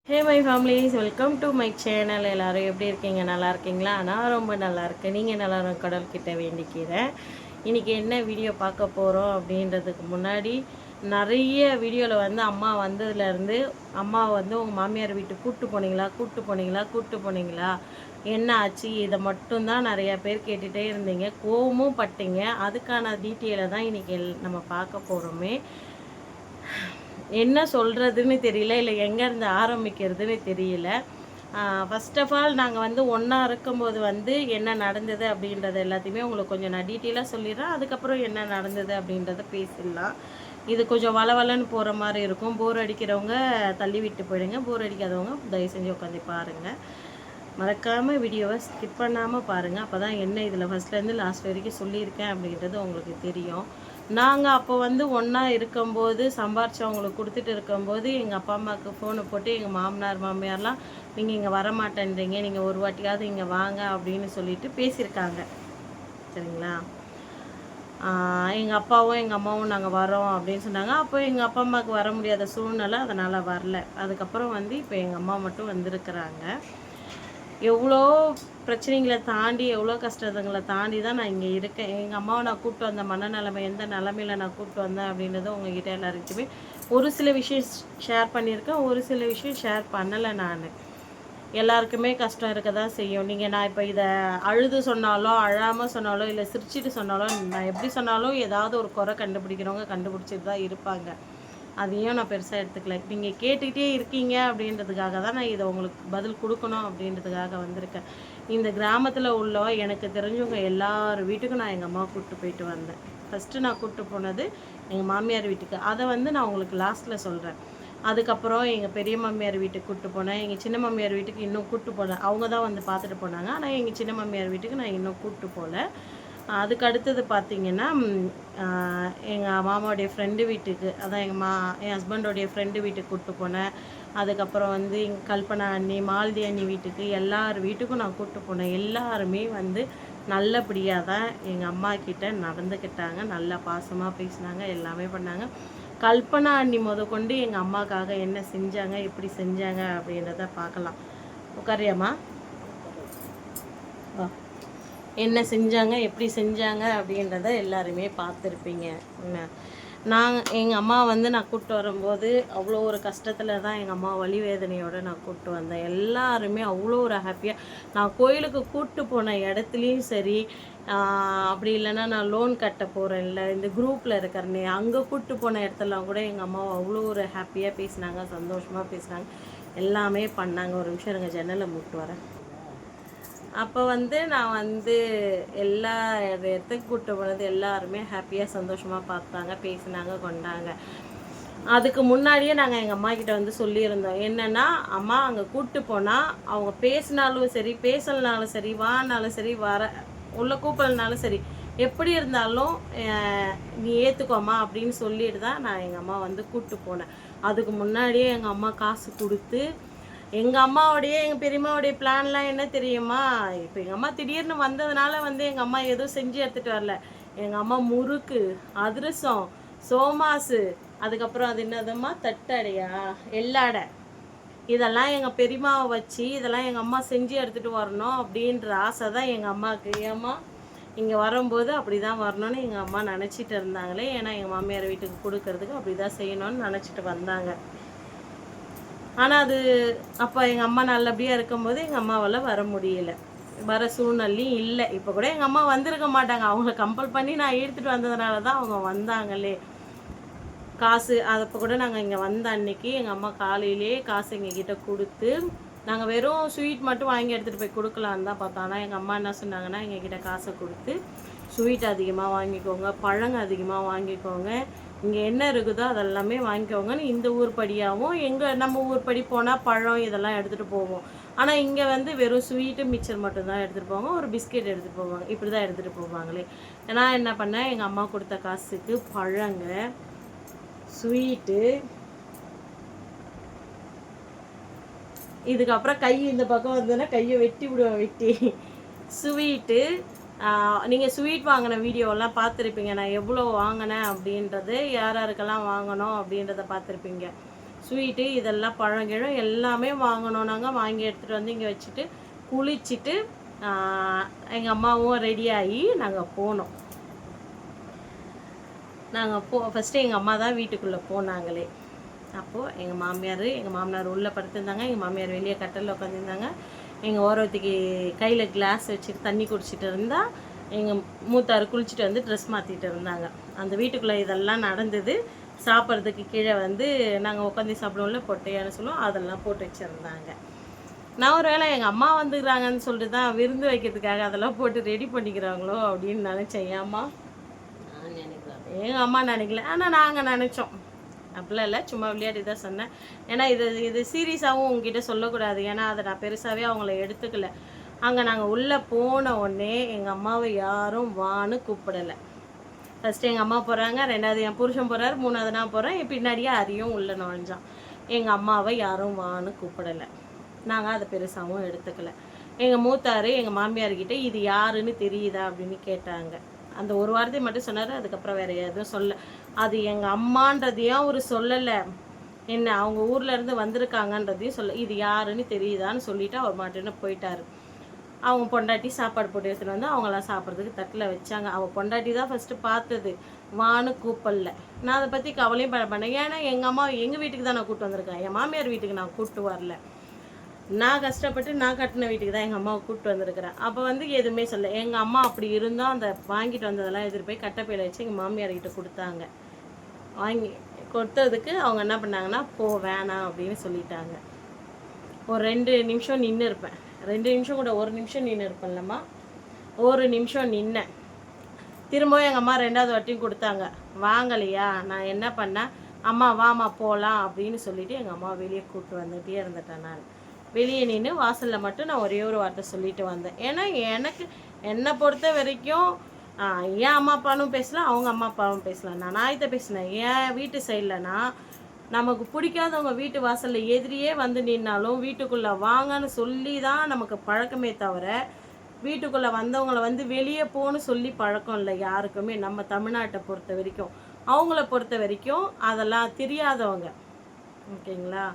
Hey my families, welcome to my channel. எல்லோரும் எப்படி இருக்கீங்க? நல்லா இருக்கீங்களா? நான் ரொம்ப நல்லா இருக்கேன். நீங்கள் நல்லா கடவுள்கிட்ட வேண்டிக்கிறேன். இன்றைக்கி என்ன வீடியோ பார்க்க போகிறோம் அப்படின்றதுக்கு முன்னாடி நிறைய வீடியோவில் வந்து அம்மா வந்ததுலேருந்து அம்மா வந்து உங்கள் மாமியார் வீட்டுக்கு கூப்பிட்டு போனீங்களா என்ன ஆச்சு, இதை மட்டும்தான் நிறையா பேர் கேட்டுகிட்டே இருந்தீங்க, கோவமும் பட்டீங்க. அதுக்கான டீட்டெயிலை தான் இன்றைக்கி நம்ம பார்க்க போகிறோமே. என்ன சொல்கிறதுன்னு தெரியல, இல்லை எங்கேருந்து ஆரம்பிக்கிறதுன்னு தெரியல. ஃபஸ்ட் ஆஃப் ஆல் நாங்கள் வந்து ஒன்றா இருக்கும்போது வந்து என்ன நடந்தது அப்படின்றது எல்லாத்தையுமே உங்களுக்கு கொஞ்சம் நான் டீட்டெயிலாக சொல்லிடுறேன். அதுக்கப்புறம் என்ன நடந்தது அப்படின்றத பேசிடலாம். இது கொஞ்சம் வளவலன்னு போகிற மாதிரி இருக்கும். போர் அடிக்கிறவங்க தள்ளி விட்டு போயிடுங்க, போர் அடிக்காதவங்க தயவு செஞ்சு உட்காந்து பாருங்கள். மறக்காமல் வீடியோவை ஸ்கிப் பண்ணாமல் பாருங்கள். அப்போ தான் என்ன இதில் ஃபஸ்ட்லேருந்து லாஸ்ட் வரைக்கும் சொல்லியிருக்கேன் அப்படின்றது உங்களுக்கு தெரியும். நாங்கள் அப்போ வந்து ஒன்றா இருக்கும்போது சம்பாரித்து அவங்களுக்கு கொடுத்துட்டு இருக்கும்போது எங்கள் அப்பா அம்மாவுக்கு ஃபோனை போட்டு எங்கள் மாமியார்லாம் நீங்கள் இங்கே வரமாட்டேன்றீங்க, நீங்கள் ஒரு வாட்டியாவது இங்கே வாங்க அப்படின்னு சொல்லிட்டு பேசியிருக்காங்க. சரிங்களா? எங்கள் அப்பாவும் எங்கள் அம்மாவும் நாங்கள் வரோம் அப்படின்னு சொன்னாங்க. அப்போ எங்கள் அப்பா அம்மாவுக்கு வர முடியாத சூழ்நிலை, அதனால் வரல. அதுக்கப்புறம் வந்து இப்போ எங்கள் அம்மா மட்டும் வந்திருக்கிறாங்க. எவ்வளோ பிரச்சனைகளை தாண்டி, எவ்வளோ கஷ்டங்களை தாண்டி தான் நான் இங்கே இருக்கேன். எங்கள் அம்மாவை நான் கூப்பிட்டு வந்த மனநிலைமை, எந்த நிலமையில் நான் கூப்பிட்டு வந்தேன் அப்படின்றத உங்ககிட்ட எல்லாருக்குமே ஒரு சில விஷயம் ஷேர் பண்ணியிருக்கேன், ஒரு சில விஷயம் ஷேர் பண்ணலை. நான் எல்லாருக்குமே கஷ்டம் இருக்க தான் செய்யும். நான் இப்போ இதை அழுது சொன்னாலோ, அழாமல் சொன்னாலோ, இல்லை சிரிச்சிட்டு சொன்னாலோ, நான் எப்படி சொன்னாலும் ஏதாவது ஒரு குறை கண்டுபிடிக்கிறவங்க கண்டுபிடிச்சிட்டு தான் இருப்பாங்க. அதையும் நான் பெருசாக எடுத்துக்கல. நீங்கள் கேட்டுக்கிட்டே இருக்கீங்க அப்படின்றதுக்காக தான் நான் இதை உங்களுக்கு பதில் கொடுக்கணும் அப்படின்றதுக்காக வந்திருக்கேன். இந்த கிராமத்தில் உள்ள எனக்கு தெரிஞ்சவங்க எல்லார் வீட்டுக்கும் நான் எங்கள் அம்மாவை கூப்பிட்டு போயிட்டு வந்தேன். ஃபஸ்ட்டு நான் கூப்பிட்டு போனது எங்கள் மாமியார் வீட்டுக்கு. அதை வந்து நான் உங்களுக்கு லாஸ்ட்டில் சொல்கிறேன். அதுக்கப்புறம் எங்கள் பெரிய மாமியார் வீட்டுக்கு கூப்பிட்டு போனேன். எங்கள் சின்ன மாமியார் வீட்டுக்கு இன்னும் கூப்பிட்டு போனேன். அவங்க தான் வந்து பார்த்துட்டு போனாங்க. ஆனால் எங்கள் சின்ன மாமியார் வீட்டுக்கு நான் இன்னும் கூப்பிட்டு போகல. அதுக்கு அடுத்தது பார்த்திங்கன்னா எங்கள் மாமாவுடைய ஃப்ரெண்டு வீட்டுக்கு, அதான் என் ஹஸ்பண்டோடைய ஃப்ரெண்டு வீட்டுக்கு கூப்பிட்டு போனேன். அதுக்கப்புறம் வந்து எங்கள் கல்பனா அண்ணி, மாலதி அண்ணி வீட்டுக்கு, எல்லார் வீட்டுக்கும் நான் கூப்பிட்டு போனேன். எல்லாருமே வந்து நல்லபடியாக தான் எங்கள் அம்மா கிட்ட நடந்துக்கிட்டாங்க, நல்லா பாசமாக பேசினாங்க, எல்லாமே பண்ணாங்க. கல்பனா அண்ணி கொண்டு எங்கள் அம்மாவுக்காக என்ன செஞ்சாங்க, எப்படி செஞ்சாங்க அப்படின்றத பார்க்கலாம். உட்காரியாம்மா? என்ன செஞ்சாங்க, எப்படி செஞ்சாங்க அப்படின்றத எல்லாருமே பார்த்துருப்பீங்க. எங்கள் அம்மா வந்து நான் கூப்பிட்டு வரும்போது அவ்வளோ ஒரு கஷ்டத்தில் தான் எங்கள் அம்மா வலி வேதனையோடு நான் கூப்பிட்டு வந்தேன். எல்லாருமே அவ்வளோ ஒரு ஹாப்பியாக, நான் கோயிலுக்கு கூப்பிட்டு போன இடத்துலையும் சரி, அப்படி இல்லைன்னா நான் லோன் கட்ட போகிறேன் இல்லை இந்த குரூப்பில் இருக்கிறனே அங்கே கூப்பிட்டு போன இடத்துலாம் கூட எங்கள் அம்மாவை அவ்வளோ ஒரு ஹாப்பியாக பேசினாங்க, சந்தோஷமாக பேசினாங்க, எல்லாமே பண்ணாங்க. ஒரு நிமிஷம் எனக்கு ஜன்னலை மூட்டு வரேன். அப்போ வந்து நான் வந்து எல்லா இடத்துக்கு கூப்பிட்டு போனது எல்லாருமே ஹாப்பியாக சந்தோஷமாக பார்த்தாங்க, பேசினாங்க, கொண்டாங்க. அதுக்கு முன்னாடியே நாங்கள் எங்கள் அம்மா கிட்ட வந்து சொல்லியிருந்தோம். என்னென்னா, அம்மா அங்கே கூப்பிட்டு போனால் அவங்க பேசினாலும் சரி, பேசலனாலும் சரி, வானாலும் சரி, உள்ள கூப்பிடலனாலும் சரி, எப்படி இருந்தாலும் நீ ஏற்றுக்கோமா அப்படின்னு சொல்லிட்டு தான் நான் எங்கள் அம்மா வந்து கூப்பிட்டு போனேன். அதுக்கு முன்னாடியே எங்கள் அம்மா காசு கொடுத்து, எங்கள் அம்மாவோடைய எங்கள் பெரியம்மாவுடைய பிளான்லாம் என்ன தெரியுமா? இப்போ எங்கள் அம்மா திடீர்னு வந்ததுனால வந்து எங்கள் அம்மா எதுவும் செஞ்சு எடுத்துகிட்டு வரல. எங்கள் அம்மா முறுக்கு, அதிரசம், சோமாசு, அதுக்கப்புறம் அது என்னதும்மா, தட்டடையா, எள்ளாடை, இதெல்லாம் எங்கள் பெரியம்மாவை வச்சு இதெல்லாம் எங்கள் அம்மா செஞ்சு எடுத்துகிட்டு வரணும் அப்படின்ற ஆசை தான் எங்கள் அம்மாவுக்கு. ஏம்மா இங்கே வரும்போது அப்படி தான் வரணும்னு எங்கள் அம்மா நினச்சிட்டு இருந்தாங்களே. ஏன்னா எங்கள் மாமியார் வீட்டுக்கு கொடுக்கறதுக்கு அப்படி தான் செய்யணும்னு நினச்சிட்டு வந்தாங்க. ஆனால் அது அப்போ எங்கள் அம்மா நல்லபடியாக இருக்கும்போது எங்கள் அம்மாவால் வர முடியல, வர சூழ்நிலையும் இல்லை. இப்போ கூட எங்கள் அம்மா வந்திருக்க மாட்டாங்க, அவங்கள கம்பல் பண்ணி நான் எடுத்துகிட்டு வந்ததுனால தான் அவங்க வந்தாங்களே. காசு அப்போ கூட நாங்கள் இங்கே வந்த அன்னைக்கு எங்கள் அம்மா காலையிலே காசு எங்ககிட்ட கொடுத்து, நாங்கள் வெறும் ஸ்வீட் மட்டும் வாங்கி எடுத்துகிட்டு போய் கொடுக்கலான்னு தான் பார்த்தோம். ஆனால் எங்கள் அம்மா என்ன சொன்னாங்கன்னா, எங்ககிட்ட காசை கொடுத்து ஸ்வீட் அதிகமாக வாங்கிக்கோங்க, பழங்க அதிகமாக வாங்கிக்கோங்க, இங்கே என்ன இருக்குதோ அதெல்லாமே வாங்கிக்கோங்கன்னு இந்த ஊர் படியாகவும் நம்ம ஊர் படி போனால் பழம் இதெல்லாம் எடுத்துகிட்டு போவோம். ஆனால் இங்கே வந்து வெறும் ஸ்வீட்டு மிக்சர் மட்டும்தான் எடுத்துகிட்டு போவாங்க, ஒரு பிஸ்கெட் எடுத்துகிட்டு போவாங்க, இப்படி தான் எடுத்துகிட்டு போவாங்களே. நான் என்ன பண்ணேன், எங்கள் அம்மா கொடுத்த காசுக்கு பழங்க, ஸ்வீட்டு, இதுக்கப்புறம் கை இந்த பக்கம் வந்ததுன்னா கையை வெட்டி விடுவேன், வெட்டி ஸ்வீட்டு. நீங்கள் ஸ்வீட் வாங்கின வீடியோலாம் பார்த்துருப்பீங்க, நான் எவ்வளோ வாங்கினேன் அப்படின்றது, யார் யாருக்கெல்லாம் வாங்கணும் அப்படின்றத பார்த்துருப்பீங்க. ஸ்வீட்டு இதெல்லாம் பழங்கிழம் எல்லாமே வாங்கினோம். நாங்கள் வாங்கி எடுத்துகிட்டு வந்து இங்கே வச்சுட்டு குளிச்சுட்டு எங்கள் அம்மாவும் ரெடியாகி நாங்கள் போனோம். நாங்கள் ஃபஸ்ட்டு எங்கள் அம்மா தான் வீட்டுக்குள்ளே போனாங்களே. அப்போது எங்கள் மாமனார் உள்ளே படுத்திருந்தாங்க, எங்கள் மாமியார் வெளியே கட்டலில் உட்காந்துருந்தாங்க. எங்கள் ஓரத்துக்கு கையில் கிளாஸ் வச்சுட்டு தண்ணி குடிச்சிட்டு இருந்தால் எங்கள் மூத்தார் குளிச்சுட்டு வந்து ட்ரெஸ் மாற்றிட்டு இருந்தாங்க. அந்த வீட்டுக்குள்ளே இதெல்லாம் நடந்தது. சாப்பிட்றதுக்கு கீழே வந்து நாங்கள் உட்காந்து சாப்பிடுவோம்ல பொட்டையான்னு சொல்லுவோம், அதெல்லாம் போட்டு வச்சுருந்தாங்க. நான் ஒரு வேளை எங்கள் அம்மா வந்துக்கிறாங்கன்னு சொல்லிட்டு தான் விருந்து வைக்கிறதுக்காக அதெல்லாம் போட்டு ரெடி பண்ணிக்கிறாங்களோ அப்படின்னு நினச்சேன். ஏம்மா எங்கள் அம்மா நினைக்கல, ஆனால் நாங்கள் நினச்சோம். அப்படிலாம் இல்லை, சும்மா விளையாடி தான் சொன்னேன். ஏன்னா இது சீரியஸாகவும் உங்ககிட்ட சொல்லக்கூடாது, ஏன்னா அதை நான் பெருசாகவே அவங்கள எடுத்துக்கல. அங்கே நாங்கள் உள்ளே போன உடனே எங்கள் அம்மாவை யாரும் வான்னு கூப்பிடலை. ஃபஸ்ட்டு எங்கள் அம்மா போகிறாங்க, ரெண்டாவது என் புருஷன் போகிறாரு, மூணாவது நான் போகிறேன். என் பின்னாடியே அரியும் உள்ளே நுழைஞ்சான். எங்கள் அம்மாவை யாரும் வான்னு கூப்பிடலை. நாங்கள் அதை பெருசாகவும் எடுத்துக்கல. எங்கள் மூத்தார் எங்கள் மாமியார்கிட்ட இது யாருன்னு தெரியுதா அப்படின்னு கேட்டாங்க. அந்த ஒரு வார்த்தை மட்டும் சொன்னார், அதுக்கப்புறம் வேறு எதுவும் சொல்ல. அது எங்கள் அம்மான்றதையும் அவர் சொல்லலை, என்ன அவங்க ஊர்லேருந்து வந்திருக்காங்கன்றதையும் சொல்ல. இது யாருன்னு தெரியுதான்னு சொல்லிவிட்டு அவர் மாட்டுன்னு போயிட்டார். அவங்க பொண்டாட்டி சாப்பாடு போட்டு எடுத்துகிட்டு வந்து அவங்களாம் சாப்பிட்றதுக்கு தட்டில் வச்சாங்க. அவள் பொண்டாட்டி தான் ஃபஸ்ட்டு பார்த்தது, வான்னு கூப்பிடல. நான் அதை பற்றி கவலையும் பண்ணேன். ஏன்னா எங்கள் அம்மா எங்கள் வீட்டுக்கு தான் நான் கூப்பிட்டு வந்திருக்கேன், என் மாமியார் வீட்டுக்கு நான் கூப்பிட்டு வரல. நான் கஷ்டப்பட்டு நான் கட்டின வீட்டுக்கு தான் எங்கள் அம்மாவை கூப்பிட்டு வந்திருக்கிறேன். அப்போ வந்து எதுவுமே சொல்ல. எங்கள் அம்மா அப்படி இருந்தோம், அந்த வாங்கிட்டு வந்ததெல்லாம் எடுத்துகிட்டு போய் கட்டைப்பையில் வச்சு எங்கள் மாமியார்கிட்ட கொடுத்தாங்க. வாங்கி கொடுத்ததுக்கு அவங்க என்ன பண்ணாங்கன்னா, போ வேணாம் அப்படின்னு சொல்லிட்டாங்க. ஒரு 2 நிமிஷம் நின்று இருப்பேன், 2 நிமிஷம் கூட 1 நிமிஷம் நின்று இருப்பேன்லம்மா. 1 நிமிஷம் நின்னேன். திரும்பவும் எங்கள் அம்மா 2வது வாட்டியும் கொடுத்தாங்க. வாங்கலையா, நான் என்ன பண்ணேன், அம்மா வாமா போகலாம் அப்படின்னு சொல்லிவிட்டு எங்கள் அம்மா வெளியே கூப்பிட்டு வந்துகிட்டே இருந்துட்டேன். நான் வெளியே நின்று வாசலில் மட்டும் நான் ஒரே ஒரு வார்த்தை சொல்லிட்டு வந்தேன். ஏன்னா என்னை பொறுத்த வரைக்கும் என் அம்மா அப்பாவும் பேசலாம், அவங்க அம்மா அப்பாவும் பேசலாம். நான் நாயத்தை பேசினேன். என் வீட்டு சைட்லனா நமக்கு பிடிக்காதவங்க வீட்டு வாசலில் எதிரியே வந்து நின்னாலும் வீட்டுக்குள்ளே வாங்கன்னு சொல்லி தான் நமக்கு பழக்கமே தவிர, வீட்டுக்குள்ளே வந்தவங்களை வந்து வெளியே போன்னு சொல்லி பழக்கம் இல்லை யாருக்குமே. நம்ம தமிழ்நாட்டை பொறுத்த வரைக்கும், அவங்கள பொறுத்த வரைக்கும் அதெல்லாம் தெரியாதவங்க, ஓகேங்களா?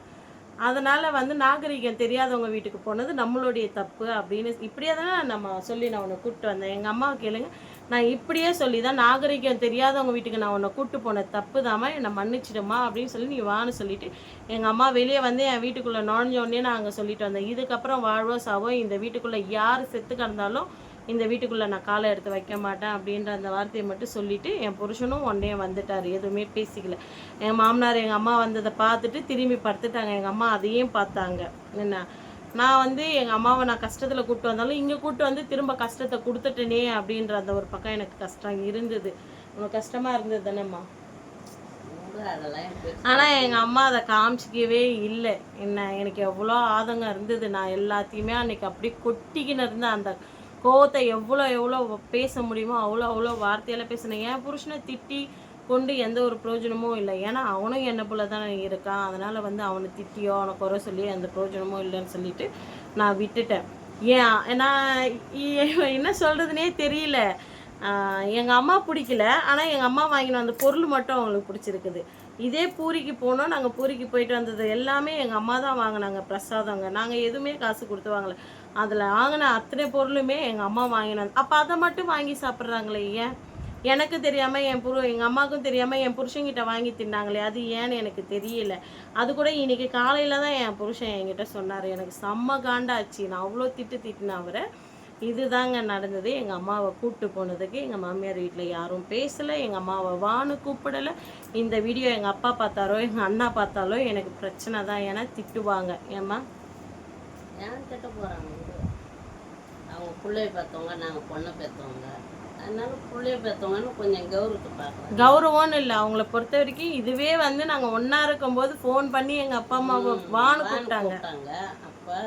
அதனால் வந்து நாகரிகம் தெரியாதவங்க வீட்டுக்கு போனது நம்மளுடைய தப்பு அப்படின்னு இப்படியே தானே நம்ம சொல்லி நான் உன்னை கூப்பிட்டு வந்தேன். எங்கள் அம்மாவை கேளுங்க, நான் இப்படியே சொல்லி தான் நாகரிகம் தெரியாதவங்க வீட்டுக்கு நான் உன்னை கூப்பிட்டு போன தப்பு தாம்மா, என்னை மன்னிச்சிடுமா அப்படின்னு சொல்லி நீ வான்னு சொல்லிவிட்டு எங்கள் அம்மா வெளியே வந்து என் வீட்டுக்குள்ளே நுழைஞ்சோடனே நான் அங்கே சொல்லிட்டு வந்தேன். இதுக்கப்புறம் வாழ்வோ சாவோ இந்த வீட்டுக்குள்ளே யார் செத்து கிடந்தாலும் இந்த வீட்டுக்குள்ளே நான் காலை எடுத்து வைக்க மாட்டேன் அப்படின்ற அந்த வார்த்தையை மட்டும் சொல்லிவிட்டு என் புருஷனும் ஒன்றே வந்துட்டார். எதுவுமே பேசிக்கல. என் மாமனார் எங்கள் அம்மா வந்ததை பார்த்துட்டு திரும்பி படுத்துட்டாங்க. எங்கள் அம்மா அதையும் பார்த்தாங்க. என்ன நான் வந்து எங்கள் அம்மாவை நான் கஷ்டத்தில் கூப்பிட்டு வந்தாலும் இங்கே கூப்பிட்டு வந்து திரும்ப கஷ்டத்தை கொடுத்துட்டேனே அப்படின்ற அந்த ஒரு பக்கம் எனக்கு கஷ்டம் இருந்தது. உனக்கு கஷ்டமாக இருந்தது தானேம்மா? ஆனால் எங்கள் அம்மா அதை காமிச்சிக்கவே இல்லை. என்ன எனக்கு எவ்வளோ ஆதங்கம் இருந்தது. நான் எல்லாத்தையுமே அன்றைக்கி அப்படி கொட்டிக்கின்னு இருந்தேன். அந்த கோவத்தை எவ்வளோ பேச முடியுமோ அவ்வளோ வார்த்தையெல்லாம் பேசினேன். என் புருஷனை திட்டி கொண்டு எந்த ஒரு பிரயோஜனமும் இல்லை. ஏன்னா அவனும் என்ன போல தான் இருக்கான். அதனால் வந்து அவனை திட்டியோ அவனை குறை சொல்லி எந்த பிரயோஜனமும் இல்லைன்னு சொல்லிட்டு நான் விட்டுட்டேன். நான் என்ன சொல்கிறதுனே தெரியல. எங்கள் அம்மா பிடிக்கல, ஆனால் எங்கள் அம்மா வாங்கின அந்த பொருள் மட்டும் அவங்களுக்கு பிடிச்சிருக்குது. இதே பூரிக்கு போனோம், நாங்கள் பூரிக்கு போயிட்டு வந்தது எல்லாமே எங்கள் அம்மா தான் வாங்கினாங்க பிரசாதங்க. நாங்கள் எதுவுமே காசு கொடுத்து வாங்கலை. அதில் வாங்கின அத்தனை பொருளுமே எங்கள் அம்மா வாங்கினாங்க. அப்போ அதை மட்டும் வாங்கி சாப்பிட்றாங்களே ஏன்? எனக்கு தெரியாமல் எங்கள் அம்மாவுக்கும் தெரியாமல் என் புருஷன்கிட்ட வாங்கி தின்னாங்களே, அது ஏன்னு எனக்கு தெரியல. அது கூட இன்றைக்கி காலையில் தான் என் புருஷன் என்கிட்ட சொன்னார். எனக்கு செம்ம காண்டாச்சு. நான் அவ்வளோ திட்டினேன் அவரை. இதுதாங்க நடந்தது. எங்கள் அம்மாவை கூப்பிட்டு போனதுக்கு எங்கள் மாமியார் வீட்டில் யாரும் பேசலை, எங்கள் அம்மாவை வான்னு கூப்பிடலை. இந்த வீடியோ எங்கள் அப்பா பார்த்தாரோ எங்கள் அண்ணா பார்த்தாலோ எனக்கு பிரச்சனை தான். ஏன்னா திட்டுவாங்க. ஏம்மா ஏன் திட்ட போகிறாங்க? அவங்க பிள்ளைய பார்த்தவங்க, நாங்கள் பொண்ணை பார்த்தவங்க, அதனால பிள்ளைய பார்த்தவங்கன்னு கொஞ்சம் கௌரவத்தை பார்க்கலாம். கௌரவம்னு இல்லை, அவங்கள பொறுத்த வரைக்கும் இதுவே வந்து நாங்கள் ஒன்றா இருக்கும்போது ஃபோன் பண்ணி எங்கள் அப்பா அம்மாவை வான்னு கூப்பிட்டாங்க. அப்போ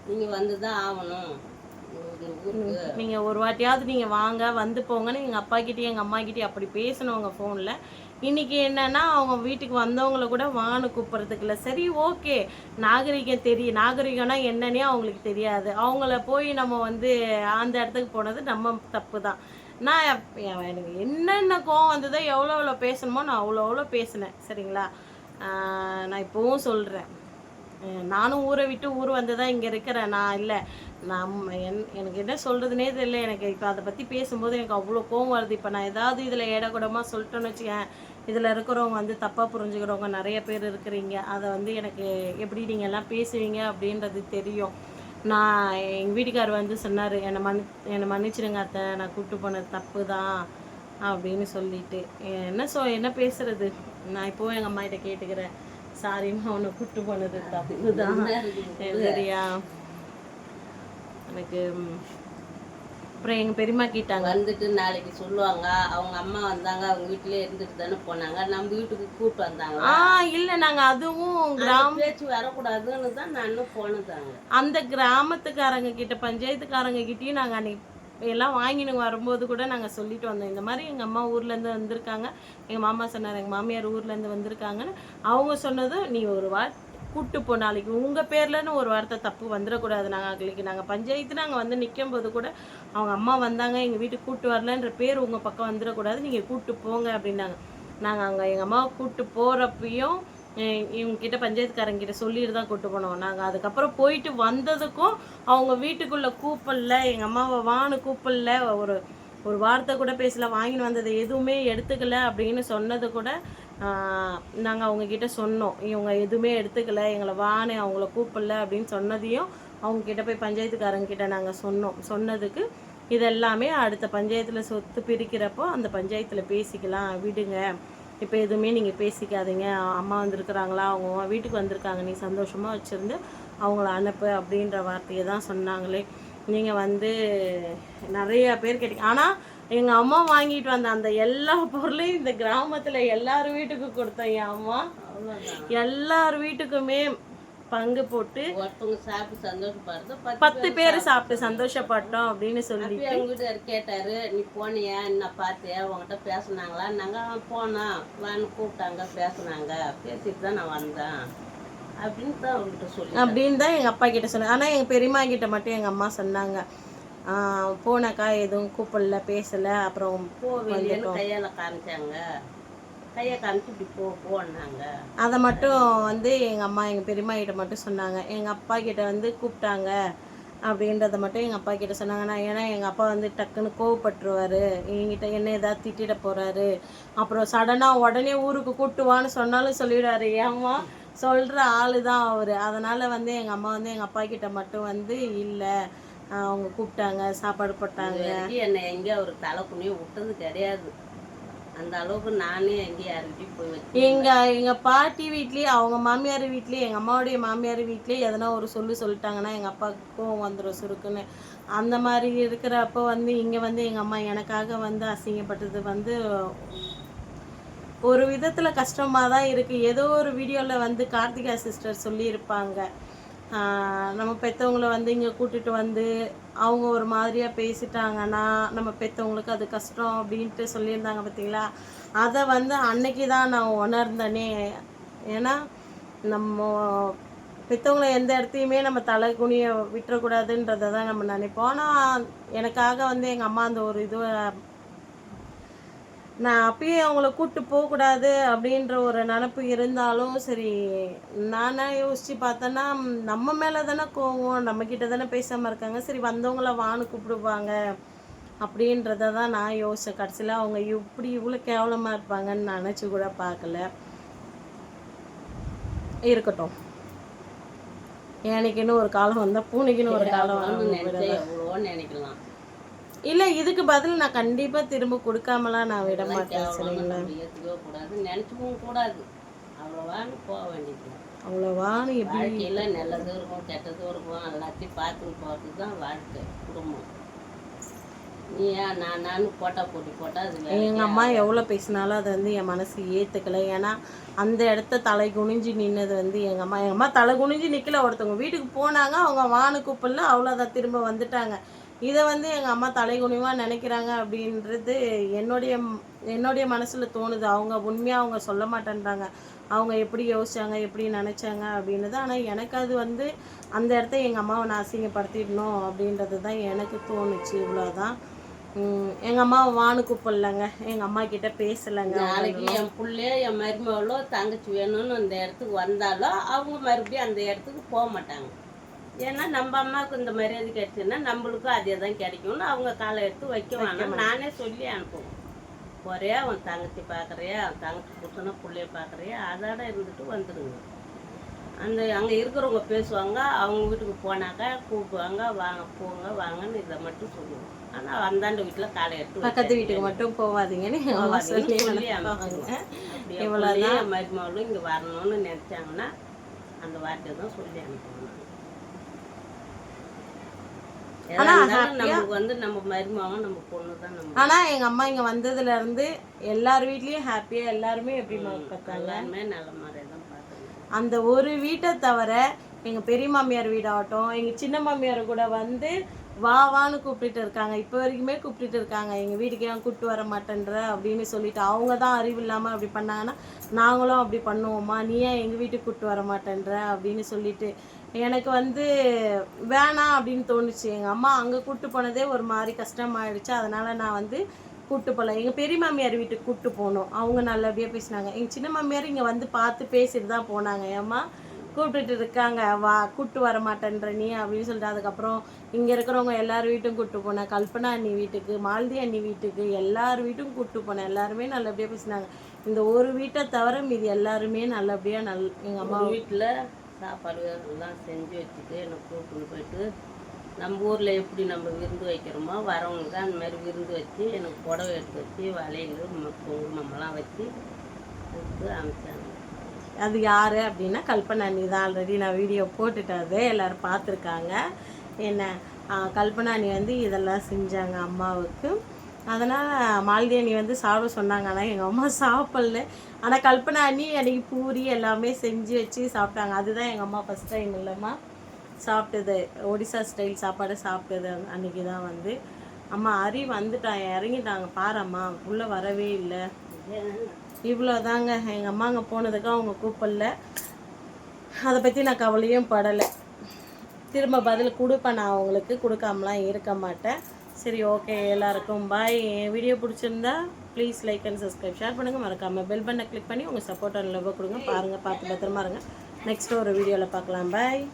நீங்கள் வந்து தான் ஆகணும், நீங்கள் ஒரு வாட்டியாவது நீங்கள் வாங்க வந்து போங்கன்னு எங்கள் அப்பா கிட்டே எங்கள் அம்மா கிட்டே அப்படி பேசணுங்க ஃபோனில். இன்றைக்கி என்னென்னா அவங்க வீட்டுக்கு வந்தவங்கள கூட வான்னு கூப்பிட்றதுக்கு இல்லை. சரி ஓகே, நாகரிகம் நாகரிகம்னா என்னன்னே அவங்களுக்கு தெரியாது. அவங்கள போய் நம்ம வந்து அந்த இடத்துக்கு போனது நம்ம தப்பு தான். நான் எனக்கு என்னென்ன கோவம் வந்ததோ எவ்வளோ பேசணுமோ நான் அவ்வளோ பேசினேன். சரிங்களா? நான் இப்போவும் சொல்கிறேன், நானும் ஊரை விட்டு ஊர் வந்து தான் இங்கே இருக்கிறேன். நான் இல்லை எனக்கு என்ன சொல்கிறதுனே தெரியல. எனக்கு இப்போ அதை பற்றி பேசும்போது எனக்கு அவ்வளோ கோவம் வருது. இப்போ நான் ஏதாவது இதில் ஏடக்கூடமாக சொல்லிட்டேன்னு வச்சுக்கேன், இதில் இருக்கிறவங்க வந்து தப்பாக புரிஞ்சுக்கிறவங்க நிறைய பேர் இருக்கிறீங்க. அதை வந்து எனக்கு எப்படி நீங்கள் எல்லாம் பேசுவீங்க அப்படின்றது தெரியும். நான் எங்கள் வீட்டுக்கார் வந்து சொன்னார், என்னை மன்னிச்சிடுங்க அத்தை, நான் கூப்பிட்டு போனது தப்பு தான் அப்படின்னு சொல்லிட்டு. என்ன பேசுறது? நான் இப்போவும் எங்கள் அம்மா கிட்ட கேட்டுக்கிறேன், சாரிம்மா உன்னை கூப்பிட்டு போனது தப்பு தான் சரியா. எனக்கு அப்புறம் எங்கள் பெரியம்மா கேட்டாங்க, வந்துட்டு நாளைக்கு சொல்லுவாங்க அவங்க அம்மா வந்தாங்க, அவங்க வீட்டிலே இருந்துட்டு தானே போனாங்க, நம்ம வீட்டுக்கு கூப்பிட்டு வந்தாங்க. இல்லை நாங்கள் அதுவும் பேச்சு வரக்கூடாதுன்னு தான் நான் போனதாங்க. அந்த கிராமத்துக்காரங்க கிட்ட பஞ்சாயத்துக்காரங்க கிட்டேயும் நாங்கள் அன்னைக்கு எல்லாம் வாங்கினு வரும்போது கூட நாங்கள் சொல்லிட்டு வந்தோம், இந்த மாதிரி எங்கள் அம்மா ஊர்லேருந்து வந்திருக்காங்க. எங்கள் மாமா சொன்னார், எங்கள் மாமியார் ஊர்லேருந்து வந்திருக்காங்கன்னு. அவங்க சொன்னதும், நீ ஒரு கூப்பிட்டு போ, நாளைக்கு உங்கள் பேர்லன்னு ஒரு வார்த்தை தப்பு வந்துடக்கூடாது. நாங்கள் பஞ்சாயத்து நாங்கள் வந்து நிற்கும் போது கூட அவங்க அம்மா வந்தாங்க, எங்கள் வீட்டுக்கு கூப்பிட்டு வரலன்ற பேர் உங்கள் பக்கம் வந்துடக்கூடாது, நீங்கள் கூப்பிட்டு போங்க அப்படின்னாங்க. நாங்கள் அங்கே எங்கள் அம்மாவை கூப்பிட்டு போகிறப்பையும் இவங்ககிட்ட பஞ்சாயத்துக்காரங்கிட்ட சொல்லிட்டு தான் கூப்பிட்டு போனோம். நாங்கள் அதுக்கப்புறம் போயிட்டு வந்ததுக்கும் அவங்க வீட்டுக்குள்ளே கூப்பிடல, எங்கள் அம்மாவை வான்னு கூப்பிடல, ஒரு வார்த்தை கூட பேசல, வாங்கின்னு வந்ததை எதுவுமே எடுத்துக்கல அப்படின்னு சொன்னது கூட நாங்கள் அவங்கக்கிட்ட சொன்னோம். இவங்க எதுவுமே எடுத்துக்கல, எங்களை வான்னு அவங்கள கூப்பிடல அப்படின்னு சொன்னதையும் அவங்கக்கிட்ட போய் பஞ்சாயத்துக்காரங்கிட்ட நாங்கள் சொன்னதுக்கு இதெல்லாமே அடுத்த பஞ்சாயத்தில் சொத்து பிரிக்கிறப்போ அந்த பஞ்சாயத்தில் பேசிக்கலாம், விடுங்க, இப்போ எதுவுமே நீங்கள் பேசிக்காதீங்க, அம்மா வந்திருக்குறாங்களா, அவங்க வீட்டுக்கு வந்திருக்காங்க, நீ சந்தோஷமாக வச்சுருந்து அவங்கள அனுப்பு அப்படின்ற வார்த்தையை தான் சொன்னாங்களே. நீங்கள் வந்து நிறையா பேர் கேட்டீங்க. ஆனால் எங்கள் அம்மா வாங்கிட்டு வந்த அந்த எல்லா பொருளையும் இந்த கிராமத்தில் எல்லார் வீட்டுக்கு கொடுத்தேன். என் அம்மா எல்லார் வீட்டுக்குமே பங்கு போட்டு ஒருத்தவங்க சாப்பிட்டு சந்தோஷப்படுறது, 10 பேர் சாப்பிட்டு சந்தோஷப்பட்டோம் அப்படின்னு சொல்லி எங்கள் வீட்டுக்கார் கேட்டார், நீ போனியா, என்ன பார்த்தியா, உங்கள்கிட்ட பேசுனாங்களா? நாங்கள் போனோம், வான்னு கூப்பிட்டாங்க, பேசுனாங்க, பேசிட்டு தான் நான் வந்தேன் அப்படின்னு தான் அவங்ககிட்ட சொல்லி அப்படின்னு தான் எங்கள் அப்பா கிட்ட சொன்னாங்க. ஆனால் எங்கள் பெரியம்மா கிட்ட மட்டும் எங்கள் அம்மா சொன்னாங்க, போனாக்கா எதுவும் கூப்பிடல, பேசலை, அப்புறம் போவேன்னு கையால் காமிச்சாங்க, கையை காமிச்சு இப்படி போனாங்க. அதை மட்டும் வந்து எங்கள் அம்மா எங்கள் பெரியம்மா கிட்ட மட்டும் சொன்னாங்க. எங்கள் அப்பா கிட்ட வந்து கூப்பிட்டாங்க அப்படின்றத மட்டும் எங்கள் அப்பா கிட்ட சொன்னாங்க. நான் ஏன்னா எங்கள் அப்பா வந்து டக்குன்னு கோவப்பட்டுருவார், என்கிட்ட என்ன ஏதாவது திட்டிட போகிறாரு, அப்புறம் சடனாக உடனே ஊருக்கு கூப்பிட்டுவான்னு சொன்னாலும் சொல்லிவிடாரு. ஏம்மா சொல்கிற ஆள் தான் அவர். அதனால் வந்து எங்கள் அம்மா வந்து எங்கள் அப்பா கிட்ட மட்டும் வந்து இல்லை, அவங்க கூப்பிட்டாங்க, சாப்பாடு போட்டாங்க. என்னை எங்கேயும் அவர் தலை குனிய விட்டது கிடையாது. அந்த அளவுக்கு நானே எங்கேயும் யார்கிட்டையும் போய் வச்சு எங்கள் பாட்டி வீட்லேயே, அவங்க மாமியார் வீட்லேயே, எங்கள் அம்மாவுடைய மாமியார் வீட்லேயே எதனா ஒரு சொல்லிட்டாங்கன்னா எங்கள் அப்பாவுக்கும் வந்துடும் சுருக்குன்னு. அந்த மாதிரி இருக்கிறப்போ வந்து இங்கே வந்து எங்கள் அம்மா எனக்காக வந்து அசிங்கப்பட்டது வந்து ஒரு விதத்தில் கஷ்டமாக தான் இருக்குது. ஏதோ ஒரு வீடியோவில் வந்து கார்த்திகா சிஸ்டர் சொல்லியிருப்பாங்க, நம்ம பெற்றவங்கள வந்து இங்கே கூட்டிகிட்டு வந்து அவங்க ஒரு மாதிரியாக பேசிட்டாங்கன்னா நம்ம பெற்றவங்களுக்கு அது கஷ்டம் அப்படின்ட்டு சொல்லியிருந்தாங்க பார்த்தீங்களா. அதை வந்து அன்னைக்கு தான் நான் உணர்ந்தேனே. ஏன்னா நம்ம பெற்றவங்கள எந்த இடத்தையுமே நம்ம தலை குனிய விட்டுறக்கூடாதுன்றதை தான் நம்ம நினைப்போம். ஆனால் எனக்காக வந்து எங்கள் அம்மா அந்த ஒரு இதுவை நான் அப்பயே அவங்கள கூப்பிட்டு போகக்கூடாது அப்படின்ற ஒரு நினப்பு இருந்தாலும் சரி, நானே யோசித்து பார்த்தேன்னா நம்ம மேலே தானே கோவம், நம்மக்கிட்ட தானே பேசாமல் இருக்காங்க, சரி வந்தவங்கள வான்னு கூப்பிடுவாங்க அப்படின்றத தான் நான் யோசித்தேன். கடைசியில் அவங்க இவ்வளோ கேவலமாக இருப்பாங்கன்னு நினச்சி கூட பார்க்கல. இருக்கட்டும், ஏனைக்குன்னு ஒரு காலம் வந்தால் பூனைக்குன்னு ஒரு காலம் நினைக்கலாம். இல்லை, இதுக்கு பதில் நான் கண்டிப்பாக திரும்ப கொடுக்காமலாம் நான் விட மாட்டேன். சரிங்களா, நினச்சிக்கவும் கூடாது, அவ்வளோவான்னு போக வேண்டியது. அவ்வளோவான்னு வாழ்க்கையில் நல்லதும் இருக்கும் கெட்டதும் இருக்கும், எல்லாத்தையும் பார்த்துட்டு போகிறது தான் வாழ்க்கை, குடும்பம். நீ ஏன் நான் போட்டால் போட்டால் அது எங்கள் அம்மா எவ்வளோ பேசினாலும் அதை வந்து என் மனசு ஏற்றுக்கலை. ஏன்னா அந்த இடத்த தலை குனிஞ்சு நின்னது வந்து எங்கள் அம்மா தலை குனிஞ்சு நிற்கல. ஒருத்தவங்க வீட்டுக்கு போனாங்க, அவங்க வானு கூப்பிடல, அவ்வளோதான், திரும்ப வந்துட்டாங்க. இதை வந்து எங்கள் அம்மா தலைகுனிவாக நினைக்கிறாங்க அப்படின்றது என்னுடைய மனசில் தோணுது. அவங்க உண்மையாக அவங்க சொல்ல மாட்டேன்றாங்க, அவங்க எப்படி யோசிச்சாங்க, எப்படி நினச்சாங்க அப்படின்றது. ஆனால் எனக்கு அது வந்து அந்த இடத்த எங்கள் அம்மாவை நான் அசிங்கப்படுத்திடணும் அப்படின்றது தான் எனக்கு தோணுச்சு. இவ்வளோதான். எங்கள் அம்மா வானு கூப்பிடலங்க, எங்கள் அம்மா கிட்ட பேசலைங்க. நாளைக்கு என் பிள்ளையோ என் மருமகளோ தங்கச்சி வேணும்னு அந்த இடத்துக்கு வந்தாலும் அவங்க மறுபடியும் அந்த இடத்துக்கு போக மாட்டாங்க. ஏன்னா நம்ம அம்மாவுக்கு இந்த மரியாதை கிடைச்சுன்னா நம்மளுக்கும் அதே தான் கிடைக்கும்னு அவங்க காலை எடுத்து வைக்க வேணாம். நானே சொல்லி அனுப்புவேன். ஒரே அவன் தங்கச்சி பார்க்குறியா, அவன் தங்கச்சி புருஷனை பிள்ளைய பார்க்குறியா, அதோட இருந்துட்டு வந்துடுங்க. அந்த அங்கே இருக்கிறவங்க பேசுவாங்க, அவங்க வீட்டுக்கு போனாக்கா கூப்பிடுவாங்க, வாங்க போங்க வாங்கன்னு இதை மட்டும் சொல்லுவோம். ஆனால் அந்தாண்ட வீட்டில் காலை எடுத்து பக்கத்து வீட்டுக்கு மட்டும் போகாதீங்கன்னு சொல்லி அனுப்புவாங்க. அப்படியே மருமகளும் இங்கே வரணும்னு நினச்சாங்கன்னா அந்த வார்த்தையை தான் சொல்லி அனுப்புவாங்க. நமக்கு வந்து நம்ம மருமகன் நம்ம பொண்ணு தான் நம்ம. ஆனா எங்க அம்மா இங்க வந்ததுல இருந்து எல்லார் வீட்லயும் ஹாப்பியா எல்லாருமே எப்படி பார்த்தாங்க, எல்லாருமே நல்ல மாதிரி தான் பார்த்தாங்க. அந்த ஒரு வீட்டை தவிர எங்க பெரிய மாமியார் வீடாகட்டும், எங்க சின்ன மாமியார் கூட வந்து வா வான்னு கூப்பிட்டுட்டு இருக்காங்க. இப்போ வரைக்குமே கூப்பிட்டுட்டு இருக்காங்க. எங்கள் வீட்டுக்கு ஏன் கூப்பிட்டு வர மாட்டேன்ற அப்படின்னு சொல்லிட்டு அவங்க தான் அறிவு இல்லாமல் அப்படி பண்ணாங்கன்னா நாங்களும் அப்படி பண்ணுவோமா, நீ ஏன் எங்கள் வீட்டுக்கு கூப்பிட்டு வர மாட்டேன்ற அப்படின்னு சொல்லிட்டு எனக்கு வந்து வேணாம் அப்படின்னு தோணுச்சு. எங்கள் அம்மா அங்கே கூப்பிட்டு போனதே ஒரு மாதிரி கஷ்டமாயிடுச்சு. அதனால் நான் வந்து கூப்பிட்டு போகல. எங்கள் பெரிய மாமியார் வீட்டுக்கு கூப்பிட்டு போனோம். அவங்க நல்லபடியாக பேசினாங்க. எங்கள் சின்ன மாமியார் இங்கே வந்து பார்த்து பேசிட்டு தான் போனாங்க. ஏம்மா கூப்பிட்டுட்டு இருக்காங்க, வா கூப்பிட்டு வர மாட்டேன்ற நீ அப்படின்னு சொல்லிட்டு அதுக்கப்புறம் இங்கே இருக்கிறவங்க எல்லார் வீட்டும் கூப்பிட்டு போனேன். கல்பனா அண்ணி வீட்டுக்கு, மாலதி அண்ணி வீட்டுக்கு, எல்லார் வீட்டும் கூப்பிட்டு போனேன். எல்லாருமே நல்லபடியாக பேசினாங்க. இந்த ஒரு வீட்டை தவிர மீது எல்லாருமே நல்லபடியாக எங்கள் அம்மா வீட்டில் சாப்பாடு எல்லாம் செஞ்சு வச்சுட்டு எனக்கு கூப்பிட்டு போயிட்டு நம்ம ஊரில் எப்படி நம்ம விருந்து வைக்கிறோமோ வரவங்களுக்கு அந்த மாதிரி விருந்து வச்சு எனக்கு புடவை எடுத்து வச்சு வளையல் குங்குமம்லாம் வச்சு கொடுத்து அனுப்பிச்சாங்க. அது யார் அப்படின்னா கல்பனா அண்ணி தான். ஆல்ரெடி நான் வீடியோ போட்டுட்டது எல்லோரும் பார்த்துருக்காங்க. என்ன கல்பனா அண்ணி வந்து இதெல்லாம் செஞ்சாங்க அம்மாவுக்கு. அதனால் மாலதி அண்ணி வந்து சாப்பிட சொன்னாங்க. ஆனால் எங்கள் அம்மா சாப்பிடல. ஆனால் கல்பனா அண்ணி அன்றைக்கி பூரி எல்லாமே செஞ்சு வச்சு சாப்பிட்டாங்க. அதுதான் எங்கள் அம்மா ஃபஸ்ட் டைம் இல்லைம்மா சாப்பிட்டது, ஒடிசா ஸ்டைல் சாப்பாடு சாப்பிட்டது அன்றைக்கி தான் வந்து. அம்மா அரி வந்துட்டாங்க, இறங்கிட்டாங்க பாரம்மா, உள்ளே வரவே இல்லை. இவ்வளோதாங்க. எங்கள் அம்மா அங்கே போனதுக்கு அவங்க கூப்பிடல. அதை பற்றி நான் கவலையும் படலை. திரும்ப பதில் கொடுப்பேன், நான் அவங்களுக்கு கொடுக்காமலாம் இருக்க மாட்டேன். சரி, ஓகே, எல்லாருக்கும் பாய். என் வீடியோ பிடிச்சிருந்தா please like and subscribe, share பண்ணுங்கள். மறக்காமல் பெல் பட்டனை கிளிக் பண்ணி உங்கள் சப்போர்ட் அண்ட் லவ் கொடுங்க. பாருங்கள், பார்த்து பத்திரமா இருங்க. நெக்ஸ்ட் ஒரு வீடியோவில் பார்க்கலாம். பாய்.